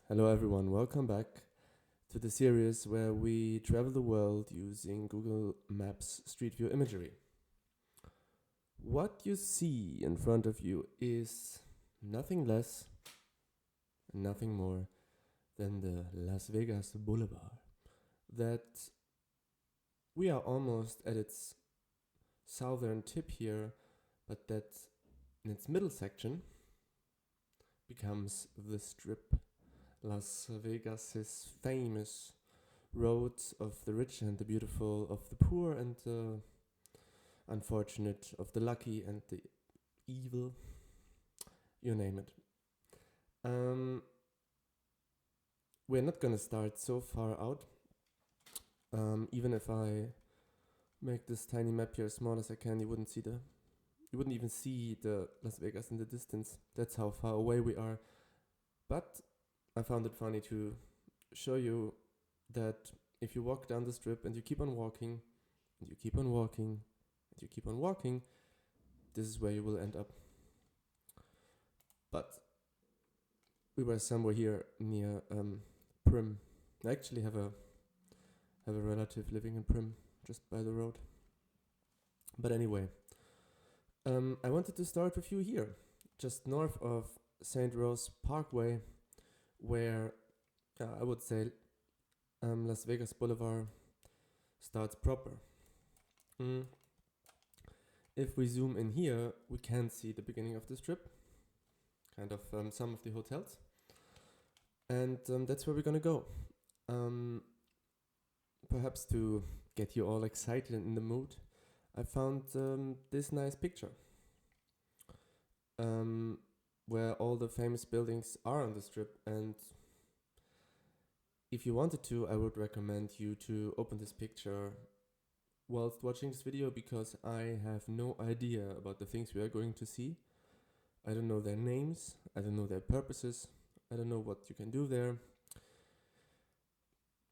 Hello everyone, welcome back to the series where we travel the world using Google Maps Street View imagery. What you see in front of you is nothing less and nothing more than the Las Vegas Boulevard. That we are almost at its southern tip here, but that in its middle section becomes the Strip. Las Vegas's famous roads of the rich and the beautiful, of the poor and the unfortunate, of the lucky and the evil, you name it. We're not gonna start so far out. Even if I make this tiny map here as small as I can, you wouldn't even see the Las Vegas in the distance. That's how far away we are. But I found it funny to show you that if you walk down the strip and you keep on walking, and you keep on walking, and you keep on walking, this is where you will end up. But we were somewhere here near Prim. I actually have a relative living in Prim, just by the road. But anyway, I wanted to start with you here, just north of St. Rose Parkway, where I would say Las Vegas Boulevard starts proper. If we zoom in here, we can see the beginning of the strip, kind of some of the hotels, and that's where we're gonna go. Perhaps to get you all excited and in the mood, I found this nice picture where all the famous buildings are on the strip, and if you wanted to, I would recommend you to open this picture whilst watching this video, because I have no idea about the things we are going to see. I don't know their names, I don't know their purposes, I don't know what you can do there.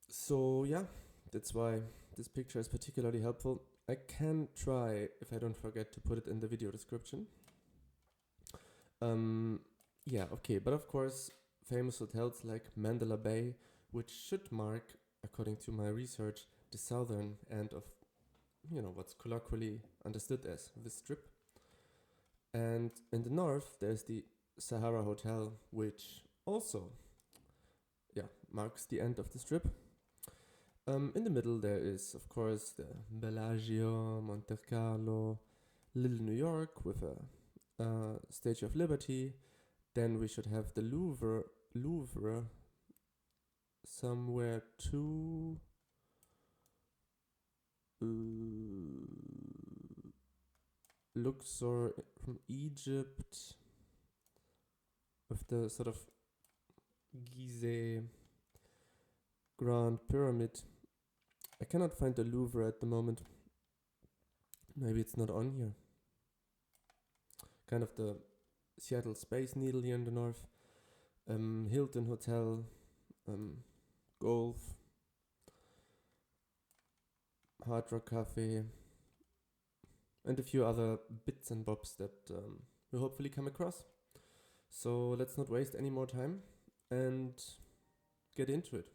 So yeah, that's why this picture is particularly helpful. I can try, if I don't forget, to put it in the video description. Yeah, okay, but of course, famous hotels like Mandela Bay, which should mark, according to my research, the southern end of, what's colloquially understood as the strip. And in the north, there's the Sahara Hotel, which also, marks the end of the strip. In the middle, there is, of course, the Bellagio, Monte Carlo, Little New York with a Statue of Liberty. Then we should have the Louvre somewhere too. Luxor from Egypt with the sort of Gizeh Grand Pyramid. I cannot find the Louvre at the moment. Maybe it's not on here. Kind of the Seattle Space Needle here in the north. Hilton Hotel, Golf, Hard Rock Cafe, and a few other bits and bobs that we'll hopefully come across. So let's not waste any more time and get into it.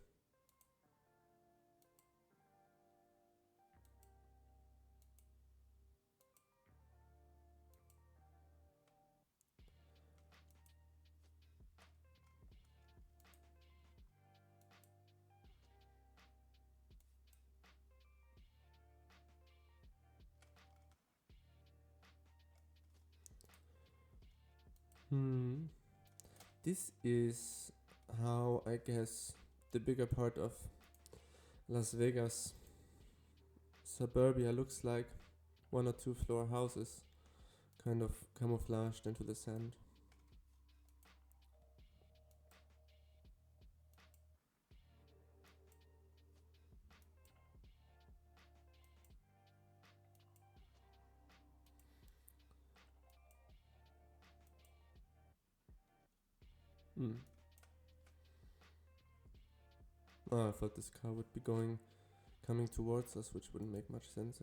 This is how, I guess, the bigger part of Las Vegas suburbia looks like. 1 or 2 floor houses, kind of camouflaged into the sand. I thought this car would be coming towards us, which wouldn't make much sense.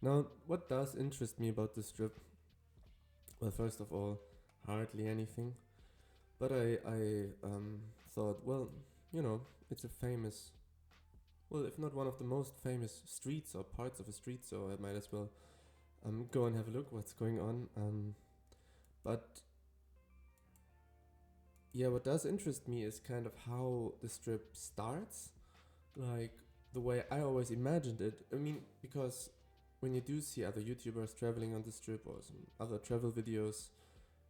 Now, what does interest me about this strip? Well, first of all, hardly anything. But I thought, well, you know, it's a famous, well, if not one of the most famous streets or parts of a street, so I might as well go and have a look what's going on. But yeah, what does interest me is kind of how the strip starts, like the way I always imagined it. I mean, because when you do see other YouTubers traveling on the strip or some other travel videos,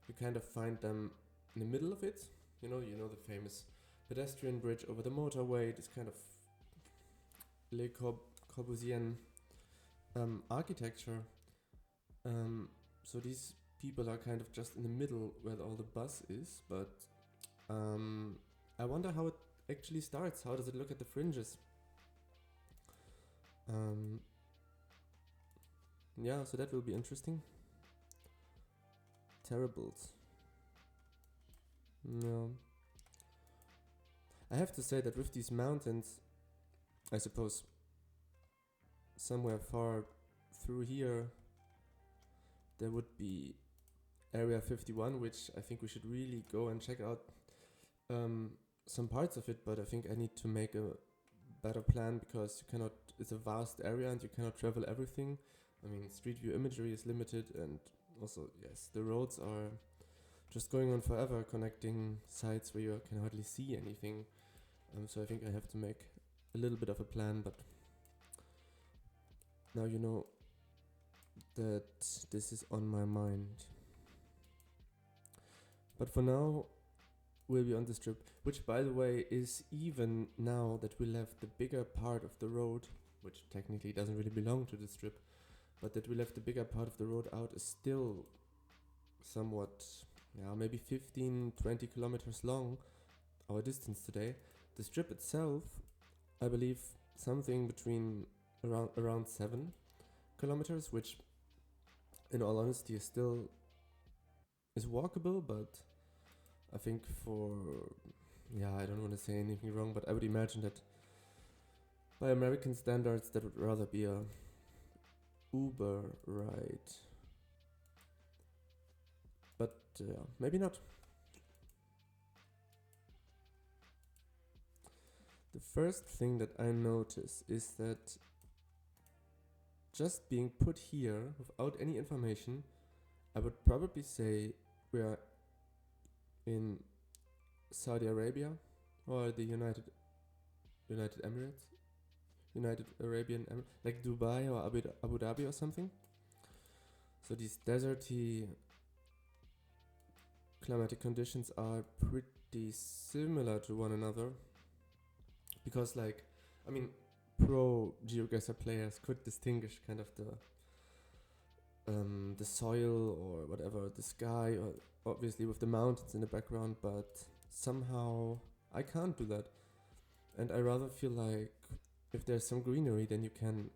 you kind of find them in the middle of it. You know the famous pedestrian bridge over the motorway. This kind of Le Corbusier architecture. So these people are kind of just in the middle where all the bus is, but I wonder how it actually starts. How does it look at the fringes? Yeah, so that will be interesting. Terribles. No. I have to say that with these mountains, I suppose somewhere far through here there would be Area 51, which I think we should really go and check out some parts of it, but I think I need to make a better plan because you cannot, it's a vast area and you cannot travel everything. I mean, street view imagery is limited, and also, yes, the roads are just going on forever, connecting sites where you can hardly see anything. So I think I have to make a little bit of a plan, but now you know that this is on my mind. But for now, we'll be on this trip, which by the way is, even now that we left the bigger part of the road, which technically doesn't really belong to this trip, but that we left the bigger part of the road out, is still somewhat, yeah, maybe 15-20 kilometers long, our distance today. The strip itself, I believe something between around 7 kilometers, which in all honesty is still is walkable, but I think for, yeah, I don't want to say anything wrong, but I would imagine that by American standards that would rather be a Uber ride. But maybe not. The first thing that I notice is that just being put here without any information, I would probably say we are in Saudi Arabia or the United Emirates, United Arabian Emirates, like Dubai or Abu Dhabi or something. So these deserty climatic conditions are pretty similar to one another, because, like, I mean, pro GeoGuessr players could distinguish kind of the soil or whatever, the sky, or obviously with the mountains in the background, but somehow I can't do that. And I rather feel like if there's some greenery, then you can,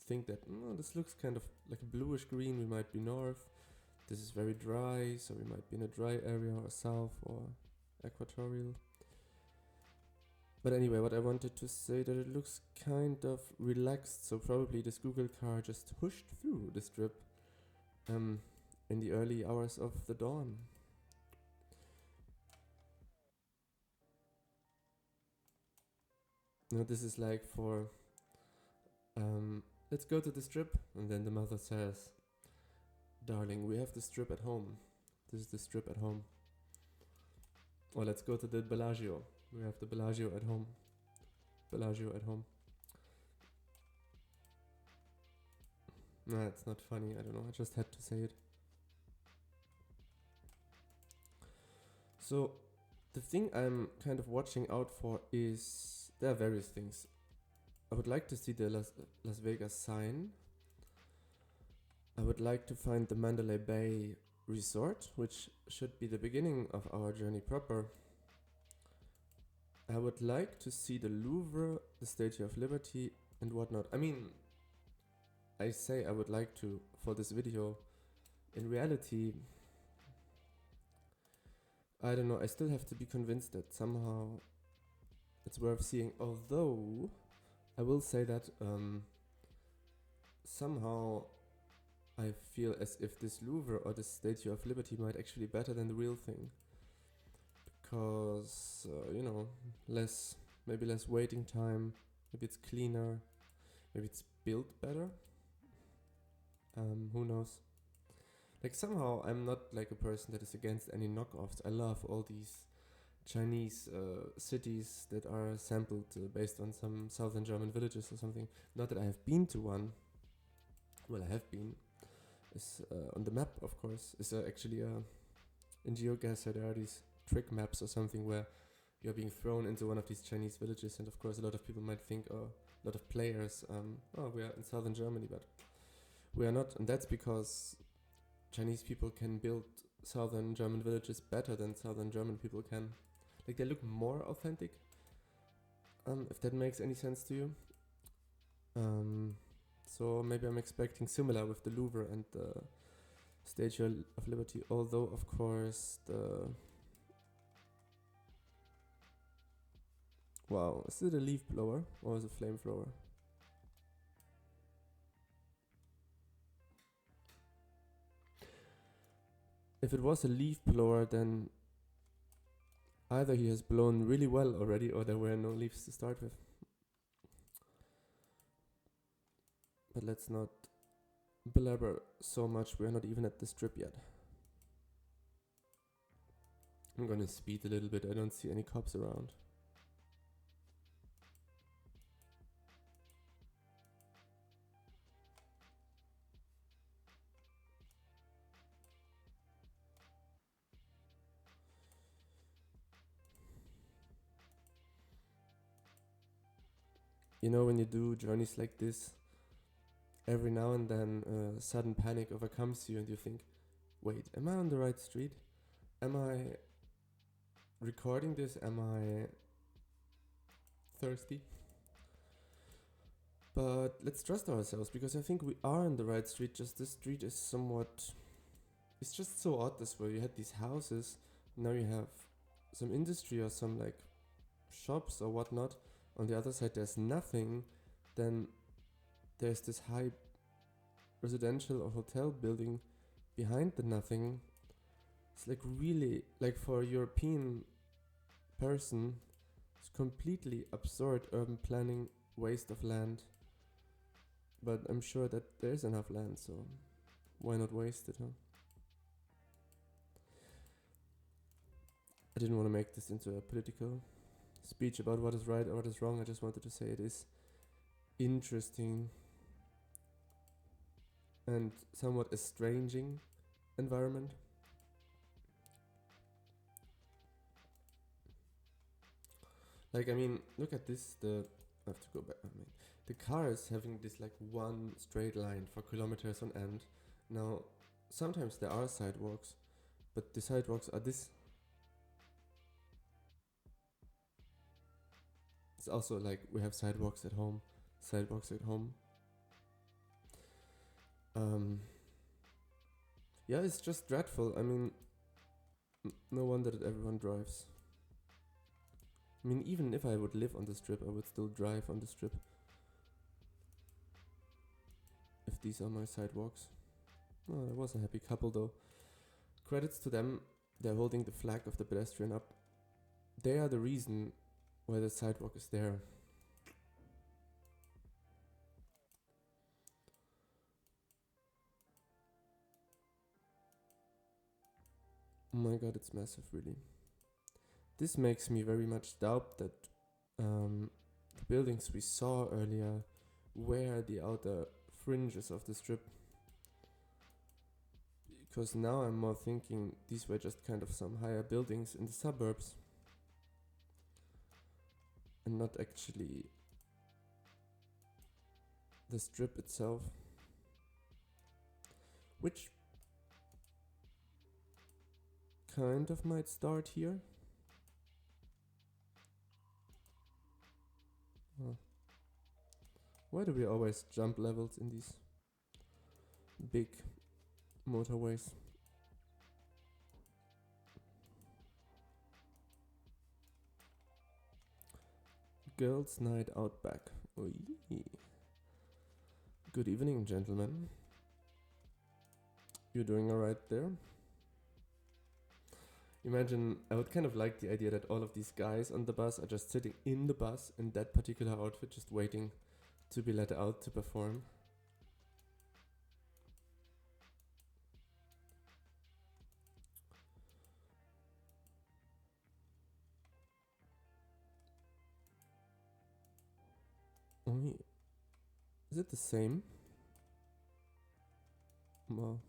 think that, this looks kind of like a bluish green, we might be north. This is very dry, so we might be in a dry area, or south, or equatorial. But anyway, what I wanted to say, that it looks kind of relaxed, so probably this Google car just pushed through the strip in the early hours of the dawn. Now this is like for, let's go to the strip, and then the mother says, darling, we have the strip at home. This is the strip at home. Or let's go to the Bellagio. We have the Bellagio at home. Bellagio at home. Nah, it's not funny. I don't know. I just had to say it. So, the thing I'm kind of watching out for is, there are various things. I would like to see the Las Vegas sign. I would like to find the Mandalay Bay Resort, which should be the beginning of our journey proper. I would like to see the Louvre, the Statue of Liberty, and whatnot. I mean, I say I would like to for this video. In reality, I don't know, I still have to be convinced that somehow it's worth seeing. Although, I will say that somehow I feel as if this Louvre or this Statue of Liberty might actually be better than the real thing. Because, less, maybe less waiting time, maybe it's cleaner, maybe it's built better. Who knows? Like somehow I'm not like a person that is against any knockoffs. I love all these Chinese cities that are sampled based on some southern German villages or something. Not that I have been to one. Well, I have been. It's on the map, of course. It's actually in GeoGuessr there are these trick maps or something where you're being thrown into one of these Chinese villages, and of course a lot of people might think, oh, a lot of players, we are in southern Germany, but we are not, and that's because Chinese people can build southern German villages better than southern German people can. Like they look more authentic, if that makes any sense to you. So maybe I'm expecting similar with the Louvre and the Statue of Liberty, although of course the... Wow, is it a leaf blower or is it a flamethrower? If it was a leaf blower, then either he has blown really well already or there were no leaves to start with. But let's not blabber so much, we're not even at the strip yet. I'm gonna speed a little bit, I don't see any cops around. You know, when you do journeys like this, every now and then sudden panic overcomes you and you think, wait, am I on the right street? Am I recording this? Am I thirsty? But let's trust ourselves, because I think we are on the right street, just this street is somewhat... It's just so odd this way. You had these houses, now you have some industry or some like shops or whatnot. On the other side there's nothing, then there's this high residential or hotel building behind the nothing. It's like really, like for a European person, it's completely absurd urban planning, waste of land. But I'm sure that there's enough land, so why not waste it, huh? I didn't want to make this into a political speech about what is right or what is wrong. I just wanted to say it is interesting and somewhat estranging environment. Like, I mean, look at this. I have to go back. I mean, the car is having this like one straight line for kilometers on end. Now, sometimes there are sidewalks, but the sidewalks are this. It's also like we have sidewalks at home. Yeah, it's just dreadful. I mean, no wonder that everyone drives. I mean, even if I would live on the strip, I would still drive on the strip. If these are my sidewalks. Oh, I was a happy couple though. Credits to them, they're holding the flag of the pedestrian up. They are the reason why the sidewalk is there. Oh my god, it's massive, really. This makes me very much doubt that the buildings we saw earlier were the outer fringes of the strip. Because now I'm more thinking these were just kind of some higher buildings in the suburbs. And not actually the strip itself. Which kind of might start here. Why do we always jump levels in these big motorways? Girls' night out back. Oy. Good evening, gentlemen. You're doing alright there? Imagine, I would kind of like the idea that all of these guys on the bus are just sitting in the bus in that particular outfit, just waiting to be let out to perform. Only, is it the same? Well,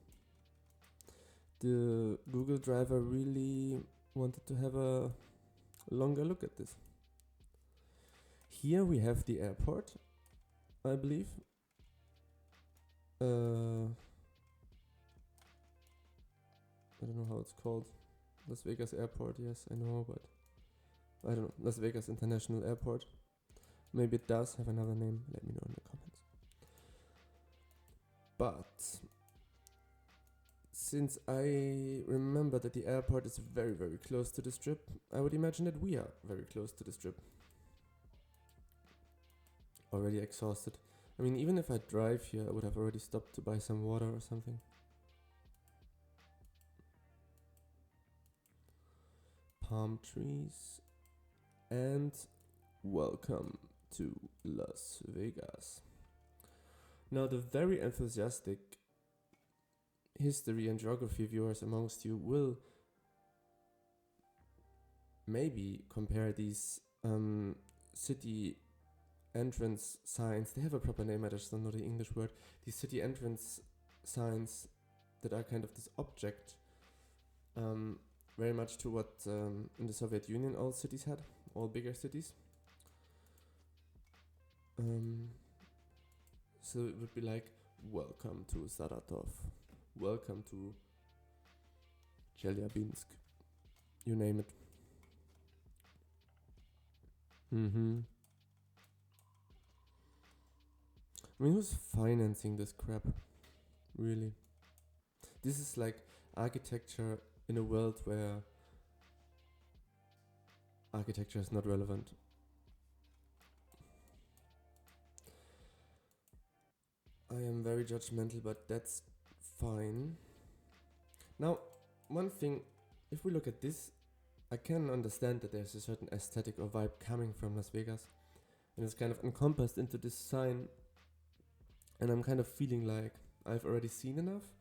the Google driver really wanted to have a longer look at this. Here we have the airport, I believe. I don't know how it's called. Las Vegas Airport, yes, I know, but I don't know. Las Vegas International Airport. Maybe it does have another name. Let me know in the comments. But since I remember that the airport is very, very close to the strip, I would imagine that we are very close to the strip. Already exhausted. I mean, even if I drive here, I would have already stopped to buy some water or something. Palm trees. And welcome to Las Vegas. Now, the very enthusiastic history and geography viewers amongst you will maybe compare these city entrance signs. They have a proper name, I just don't know the English word. These city entrance signs that are kind of this object, very much to what in the Soviet Union all cities had, all bigger cities. So it would be like, welcome to Saratov, welcome to Chelyabinsk, you name it. I mean, who's financing this crap? Really? This is like architecture in a world where architecture is not relevant. I am very judgmental, but that's fine. Now, one thing, if we look at this, I can understand that there's a certain aesthetic or vibe coming from Las Vegas, and it's kind of encompassed into this sign, and I'm kind of feeling like I've already seen enough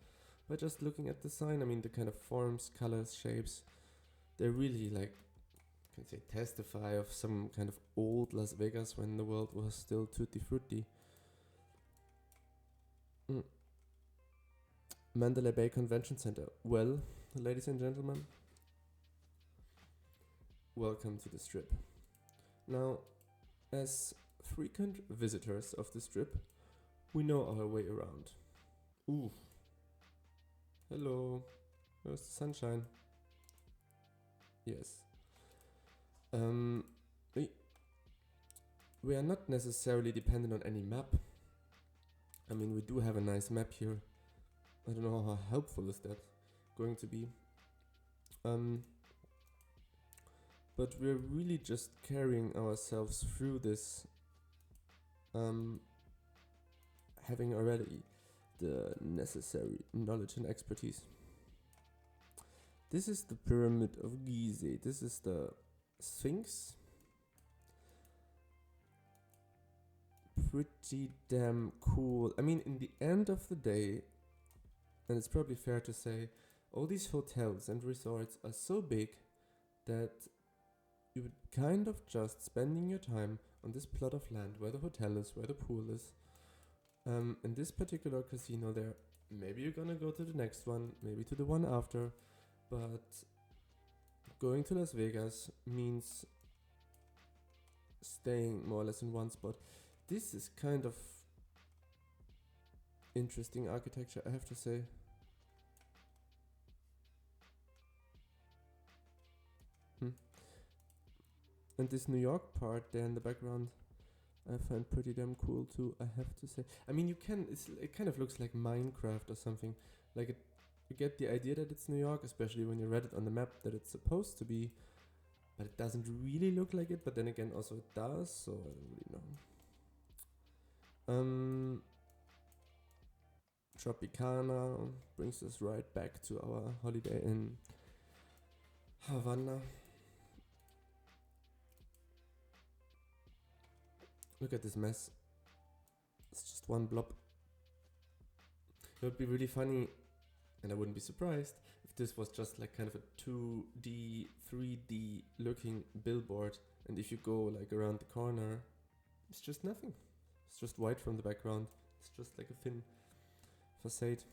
by just looking at the sign. I mean, the kind of forms, colors, shapes, they're really like, you can say, testify of some kind of old Las Vegas when the world was still tutti frutti. Mandalay Bay Convention Center. Well, ladies and gentlemen, welcome to the Strip. Now, as frequent visitors of the Strip, we know our way around. Ooh. Hello. Where's the sunshine? Yes. We are not necessarily dependent on any map. I mean, we do have a nice map here. I don't know how helpful is that going to be. But we're really just carrying ourselves through this, having already the necessary knowledge and expertise. This is the Pyramid of Gizeh. This is the Sphinx. Pretty damn cool. I mean, in the end of the day, and it's probably fair to say, all these hotels and resorts are so big that you would kind of just spending your time on this plot of land where the hotel is, where the pool is. In this particular casino there, maybe you're gonna go to the next one, maybe to the one after, but going to Las Vegas means staying more or less in one spot. This is kind of interesting architecture, I have to say. And this New York part there in the background, I find pretty damn cool too, I have to say. I mean, it kind of looks like Minecraft or something. Like you get the idea that it's New York, especially when you read it on the map that it's supposed to be, but it doesn't really look like it. But then again, also it does, so I don't really know. Tropicana brings us right back to our holiday in Havana. Look at this mess. It's just one blob. It would be really funny, and I wouldn't be surprised, if this was just like kind of a 2D, 3D looking billboard, and if you go like around the corner, it's just nothing. It's just white from the background. It's just like a thin facade.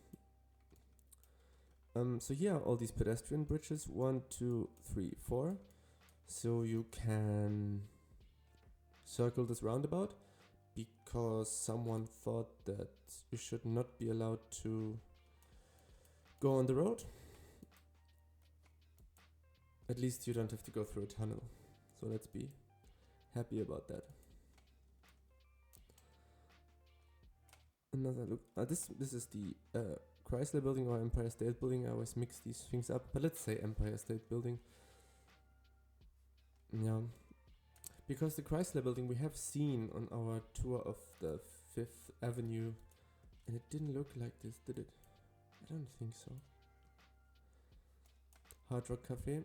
So here are all these pedestrian bridges, 1, 2, 3, 4. So you can circle this roundabout because someone thought that you should not be allowed to go on the road. At least you don't have to go through a tunnel. So let's be happy about that. Another look. This is the Chrysler Building or Empire State Building. I always mix these things up, but let's say Empire State Building. Yeah, because the Chrysler Building we have seen on our tour of the 5th Avenue, and it didn't look like this, did it? I don't think so. Hard Rock Cafe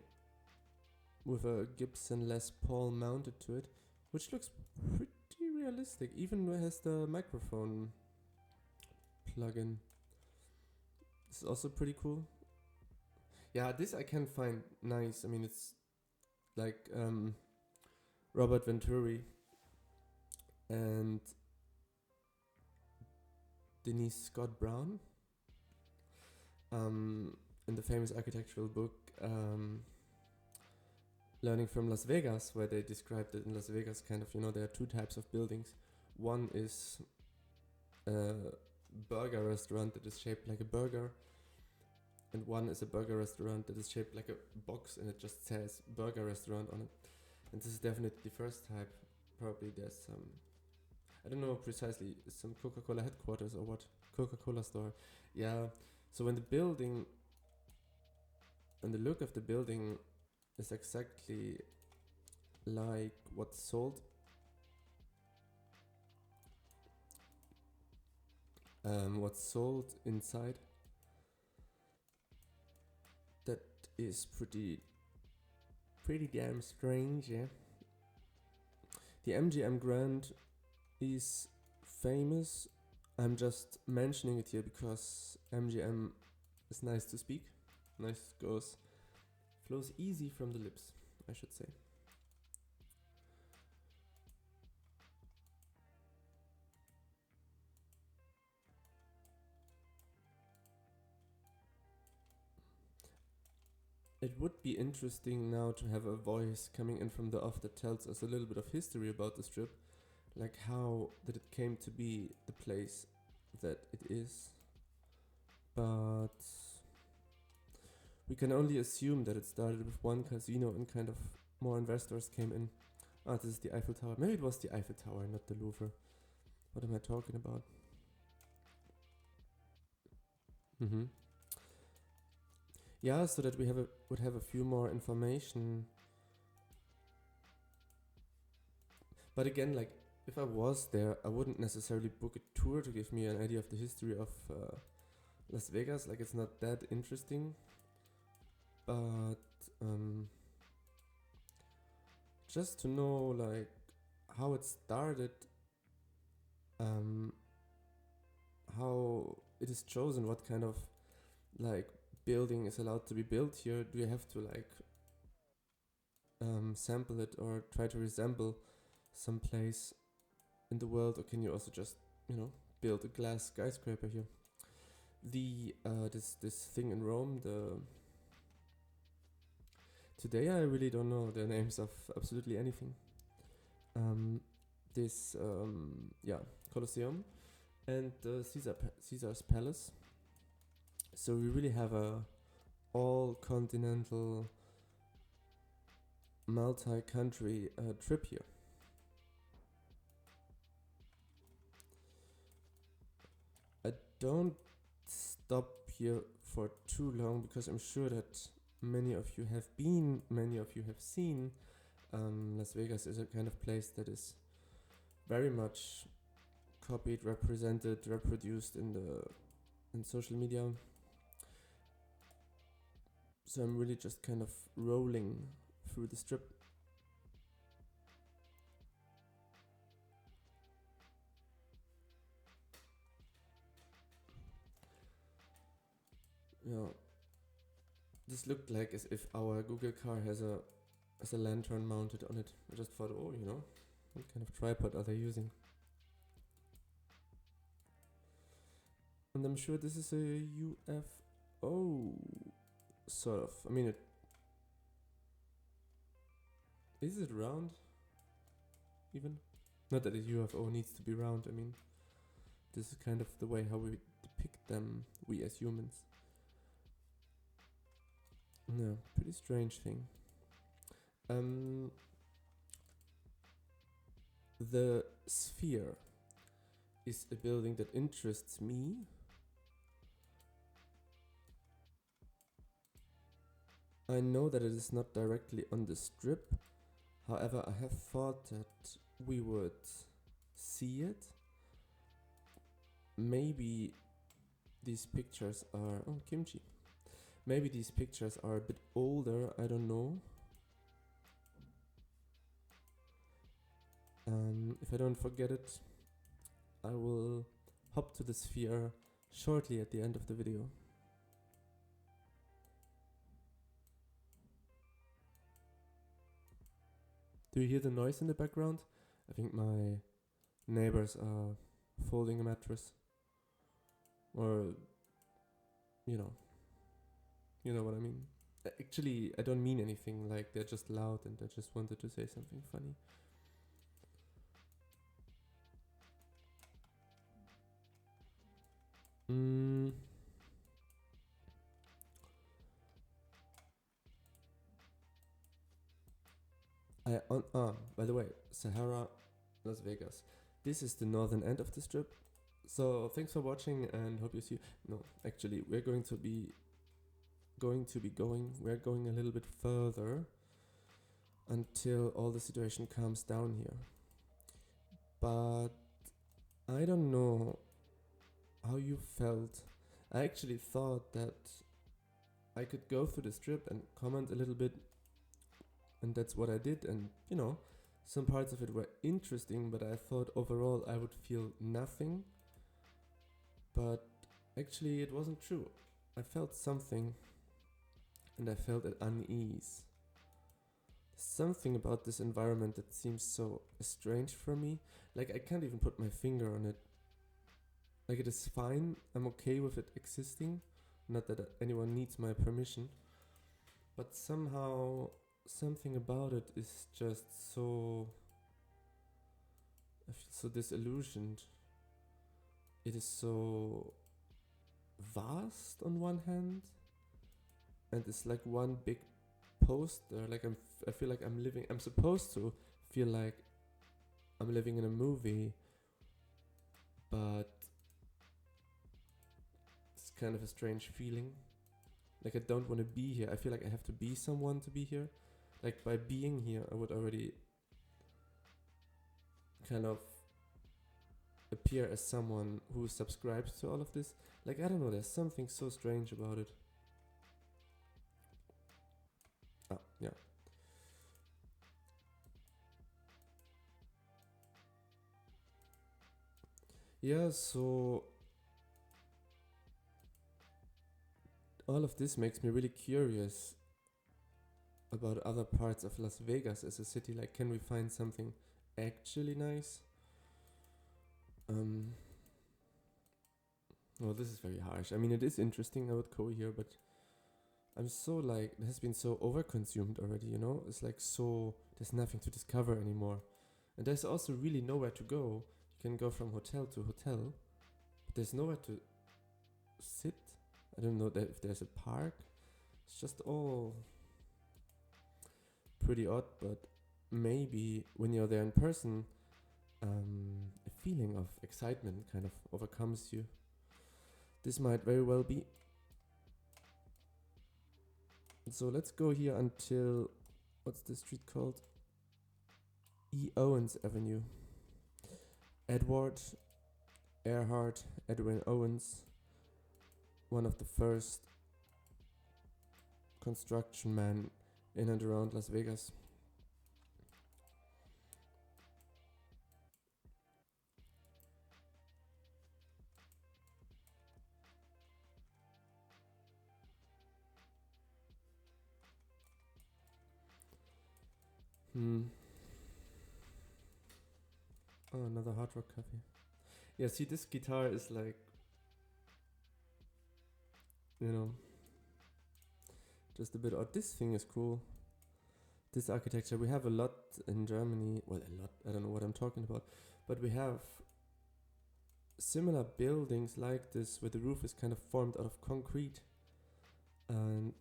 with a Gibson Les Paul mounted to it, which looks pretty realistic. Even has the microphone plug-in. This is also pretty cool. Yeah, this I can find nice. I mean, it's like Robert Venturi and Denise Scott Brown in the famous architectural book Learning from Las Vegas, where they described it in Las Vegas kind of, there are two types of buildings. One is a burger restaurant that is shaped like a burger, and one is a burger restaurant that is shaped like a box and it just says burger restaurant on it. And this is definitely the first type. Probably there's some, I don't know precisely, some Coca-Cola headquarters or what, Coca-Cola store. Yeah, so when the building and the look of the building is exactly like what's sold inside, that is pretty damn strange. Yeah, the MGM Grand is famous. I'm just mentioning it here because MGM is nice to speak. Nice flows easy from the lips, I should say. It would be interesting now to have a voice coming in from the off that tells us a little bit of history about the strip, like how did it came to be the place that it is. But we can only assume that it started with one casino and kind of more investors came in. This is the Eiffel Tower. Maybe it was the Eiffel Tower, not the Louvre. What am I talking about? Yeah, so that we would have a few more information. But again, like, if I was there, I wouldn't necessarily book a tour to give me an idea of the history of Las Vegas. Like, it's not that interesting. But just to know, like, how it started, how it is chosen, what kind of, like, building is allowed to be built here. Do you have to, like, sample it or try to resemble some place in the world, or can you also just, build a glass skyscraper here? The this thing in Rome, today I really don't know the names of absolutely anything. This Colosseum and the Caesar's Palace. So we really have a all-continental, multi-country trip here. I don't stop here for too long because I'm sure that many of you have been, many of you have seen. Las Vegas is a kind of place that is very much copied, represented, reproduced in and social media. So I'm really just kind of rolling through the strip. Yeah, this looked like as if our Google car has a lantern mounted on it. I just thought, oh, what kind of tripod are they using? And I'm sure this is a UFO, sort of. I mean, is it round? Even? Not that a UFO needs to be round. I mean, this is kind of the way how we depict them, we as humans. Yeah, pretty strange thing. The Sphere is a building that interests me. I know that it is not directly on the strip. However, I have thought that we would see it. Maybe these pictures are... Oh, kimchi. Maybe these pictures are a bit older, I don't know. If I don't forget it, I will hop to the Sphere shortly at the end of the video. Do you hear the noise in the background? I think my neighbors are folding a mattress. Or, you know what I mean. Actually, I don't mean anything, like they're just loud and I just wanted to say something funny. By the way, Sahara, Las Vegas. This is the northern end of the strip. So thanks for watching and hope you see. No, actually, we're going to be going. We're going a little bit further until all the situation calms down here. But I don't know how you felt. I actually thought that I could go through the strip and comment a little bit, and that's what I did. And some parts of it were interesting, but I thought overall I would feel nothing. But actually it wasn't true. I felt something, and I felt at unease. Something about this environment that seems so strange for me. Like I can't even put my finger on it. Like it is fine, I'm okay with it existing. Not that anyone needs my permission. But somehow something about it is just so... I feel so disillusioned. It is so vast on one hand, and it's like one big poster. Like I feel like I'm supposed to feel like I'm living in a movie, but it's kind of a strange feeling. Like I don't want to be here. I feel like I have to be someone to be here. Like by being here, I would already kind of appear as someone who subscribes to all of this. Like I don't know, there's something so strange about it. Yeah. Yeah, so all of this makes me really curious about other parts of Las Vegas as a city. Like, can we find something actually nice? Well, this is very harsh. I mean, it is interesting, I would go here, but I'm so like, it has been so overconsumed already, It's like so, there's nothing to discover anymore. And there's also really nowhere to go. You can go from hotel to hotel, but there's nowhere to sit. I don't know if there's a park. It's just all pretty odd, but maybe when you're there in person, a feeling of excitement kind of overcomes you. This might very well be. So let's go here until, what's the street called? E. Owens Avenue. Edward, Earhart, Edwin Owens. one of the first construction men in and around Las Vegas. Oh, another hard rock coffee. Yeah, see, this guitar is like, you know, just a bit odd. This thing is cool. This architecture, we have a lot in Germany. Well, a lot, I don't know what I'm talking about. But we have similar buildings like this where the roof is kind of formed out of concrete. And,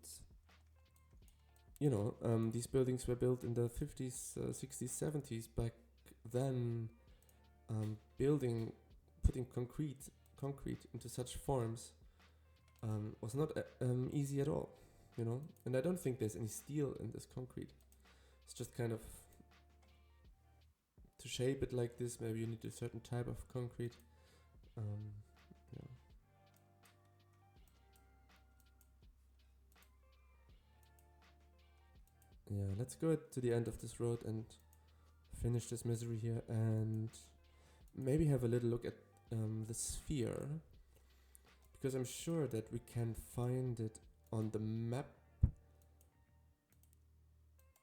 you know, these buildings were built in the 50s, 60s, 70s. Back then, putting concrete into such forms was not easy at all, you know. And I don't think there's any steel in this concrete. It's just kind of, to shape it like this, maybe you need a certain type of concrete. Yeah. Yeah, let's go to the end of this road and finish this misery here, and maybe have a little look at the sphere, because I'm sure that we can find it on the map.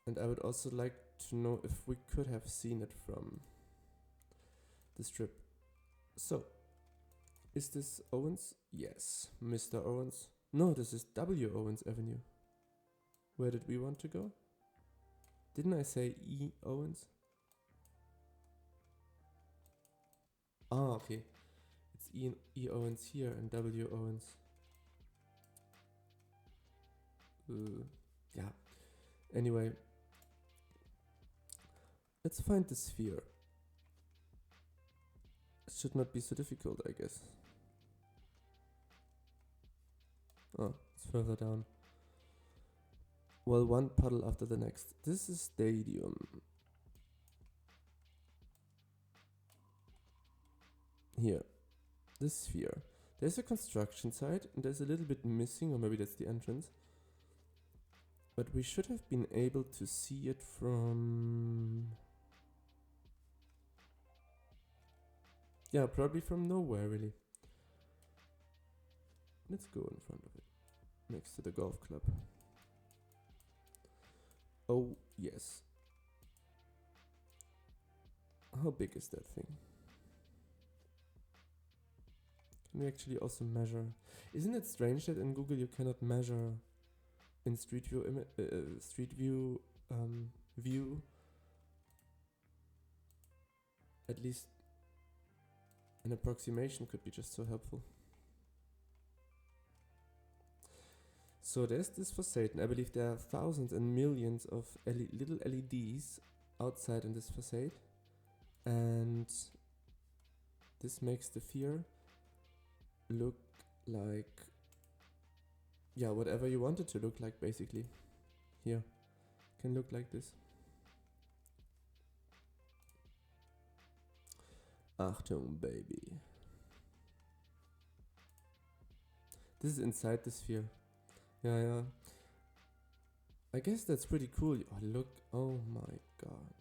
And I would also like to know if we could have seen it from this trip. So, is this Owens? Yes, Mr. Owens. No, this is W. Owens Avenue. Where did we want to go? Didn't I say E. Owens? Ah, okay. It's E. Owens here and W. Owens. Yeah. Anyway, let's find the sphere. It should not be so difficult, I guess. Oh, it's further down. Well, one puddle after the next. This is stadium. Here. This sphere. There's a construction site and there's a little bit missing, or maybe that's the entrance. But we should have been able to see it from... Yeah, probably from nowhere, really. Let's go in front of it. Next to the golf club. Oh, yes. How big is that thing? Can we actually also measure? Isn't it strange that in Google you cannot measure in Street View view? At least an approximation could be just so helpful. So there's this facade, and I believe there are thousands and millions of little LEDs outside in this facade, and this makes the sphere look like, yeah, whatever you want it to look like, basically. Here, can look like this. Achtung, baby. This is inside the sphere. Yeah. I guess that's pretty cool. Oh, look. Oh my god.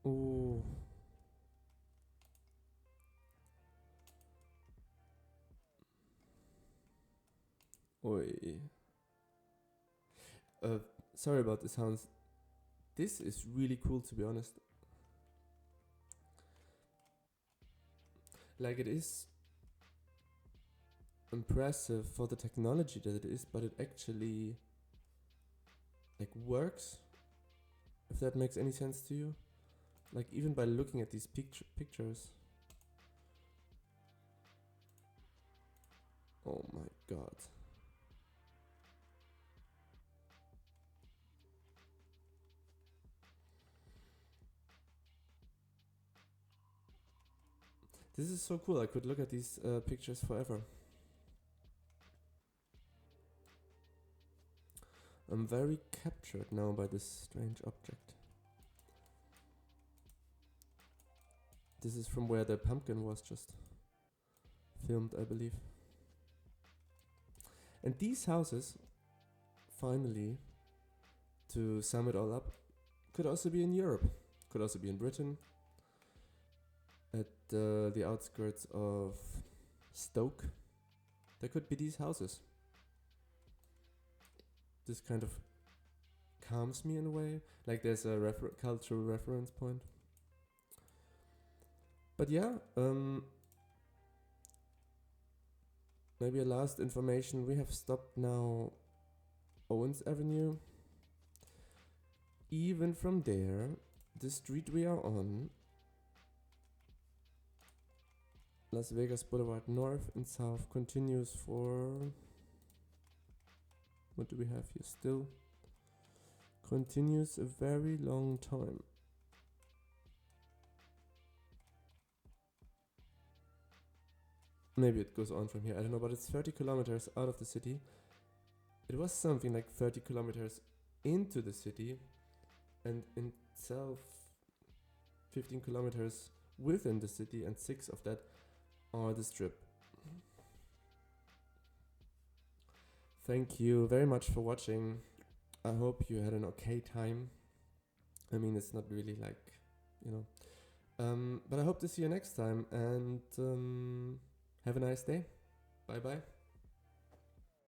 Oh. Oi. Sorry about the sounds. This is really cool, to be honest. Like, it is impressive for the technology that it is, but it actually like works, if that makes any sense to you. Like, even by looking at these pictures. Oh my god. This is so cool. I could look at these pictures forever. I'm very captured now by this strange object. This is from where the pumpkin was just filmed, I believe. And these houses, finally, to sum it all up, could also be in Europe, could also be in Britain, at the outskirts of Stoke. There could be these houses. This kind of calms me in a way, like there's a cultural reference point. But yeah, maybe a last information. We have stopped now Owens Avenue. Even from there, the street we are on, Las Vegas Boulevard North and South, continues for... What do we have here still? Continues a very long time. Maybe it goes on from here, I don't know, but it's 30 kilometers out of the city. It was something like 30 kilometers into the city, and in itself 15 kilometers within the city, and 6 of that are the strip. Thank you very much for watching. I hope you had an okay time. I mean, it's not really like, you know. But I hope to see you next time, and have a nice day. Bye bye.